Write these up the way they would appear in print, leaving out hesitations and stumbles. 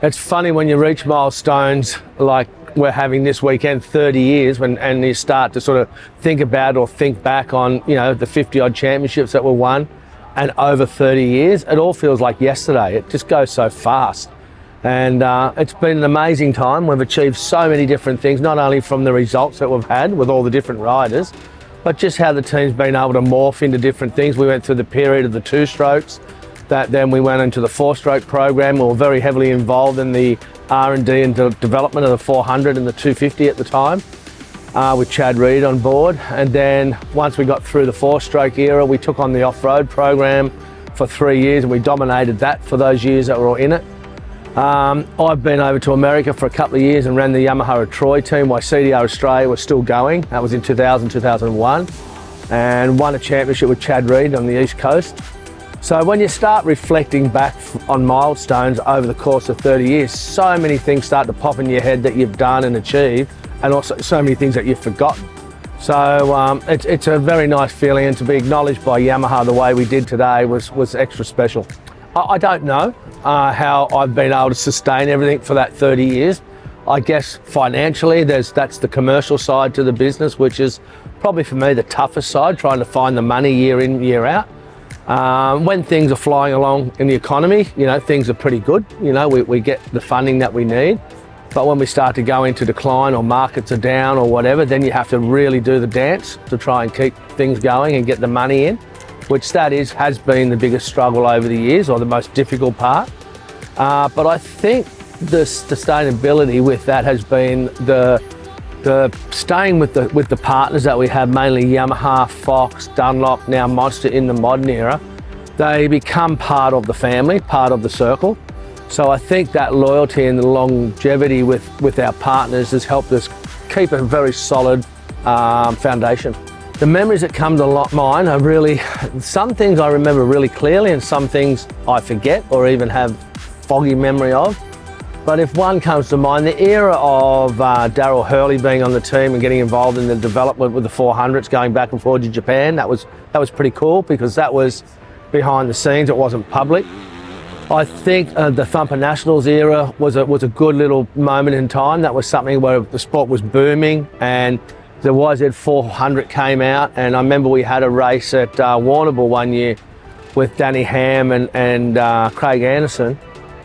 It's funny when you reach milestones like we're having this weekend, 30 years, and you start to sort of think about or think back on, you know, the 50-odd championships that were won and over 30 years. It all feels like yesterday. It just goes so fast. And it's been an amazing time. We've achieved so many different things, not only from the results that we've had with all the different riders, but just how the team's been able to morph into different things. We went through the period of the 2-strokes, that then we went into the 4-stroke program. We were very heavily involved in the R&D and development of the 400 and the 250 at the time, with Chad Reed on board. And then once we got through the 4-stroke era, we took on the off-road program for 3 years, and we dominated that for those years that we were in it. I've been over to America for a couple of years and ran the Yamaha Troy team while CDR Australia was still going. That was in 2000, 2001, and won a championship with Chad Reed on the East Coast. So when you start reflecting back on milestones over the course of 30 years, so many things start to pop in your head that you've done and achieved, and also so many things that you've forgotten. So it's a very nice feeling, and to be acknowledged by Yamaha the way we did today was extra special. I don't know how I've been able to sustain everything for that 30 years. I guess financially, that's the commercial side to the business, which is probably for me the toughest side, trying to find the money year in, year out. When things are flying along in the economy, you know, things are pretty good. You know, we get the funding that we need. But when we start to go into decline or markets are down or whatever, then you have to really do the dance to try and keep things going and get the money in, which has been the biggest struggle over the years, or the most difficult part. But I think the sustainability with that has been the staying with the partners that we have, mainly Yamaha, Fox, Dunlop, now Monster in the modern era. They become part of the family, part of the circle. So I think that loyalty and the longevity with our partners has helped us keep a very solid foundation. The memories that come to mind are really, some things I remember really clearly and some things I forget or even have foggy memory of. But if one comes to mind, the era of Daryl Hurley being on the team and getting involved in the development with the 400s, going back and forth to Japan, that was pretty cool, because that was behind the scenes, it wasn't public. I think the Thumper Nationals era was a good little moment in time. That was something where the sport was booming, and the YZ 400 came out, and I remember we had a race at Warrnambool one year with Danny Ham and Craig Anderson,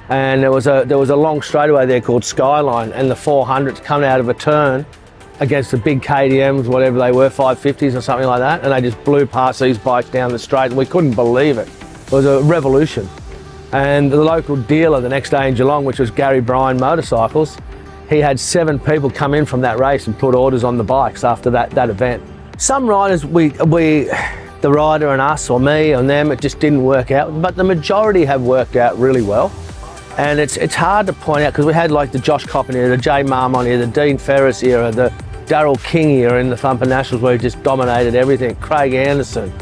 and there was a long straightaway there called Skyline, and the 400s coming out of a turn against the big KTMs, whatever they were, 550s or something like that, and they just blew past these bikes down the straight, and we couldn't believe it. It was a revolution. And the local dealer the next day in Geelong, which was Gary Bryan Motorcycles, he had 7 people come in from that race and put orders on the bikes after that event. Some riders, the rider and us, or me and them, it just didn't work out, but the majority have worked out really well. And it's hard to point out, because we had like the Josh Coppin era, the Jay Marmon era, the Dean Ferris era, the Daryl King era in the Thumper Nationals, where he just dominated everything, Craig Anderson,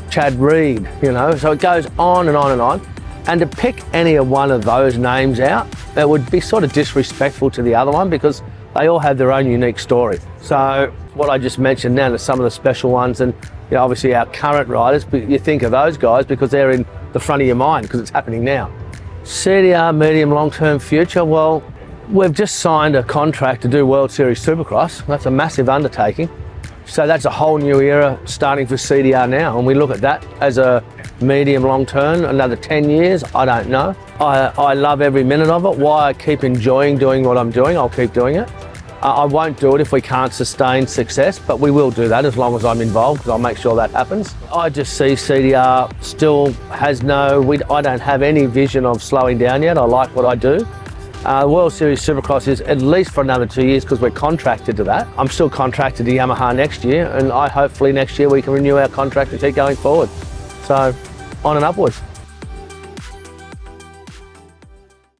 Chad Reed, you know, so it goes on and on and on. And to pick any of one of those names out, that would be sort of disrespectful to the other one, because they all have their own unique story. So what I just mentioned now are some of the special ones, and you know, obviously our current riders, but you think of those guys because they're in the front of your mind because it's happening now. CDR medium long-term future, well, we've just signed a contract to do World Series Supercross. That's a massive undertaking. So that's a whole new era starting for CDR now, and we look at that as a medium long term, another 10 years, I don't know. I love every minute of it. Why I keep enjoying doing what I'm doing, I'll keep doing it. I won't do it if we can't sustain success, but we will do that as long as I'm involved, because I'll make sure that happens. I just see CDR still has I don't have any vision of slowing down yet. I like what I do. World Series Supercross is at least for another 2 years, because we're contracted to that. I'm still contracted to Yamaha next year, and hopefully next year we can renew our contract and keep going forward. So, on and upwards.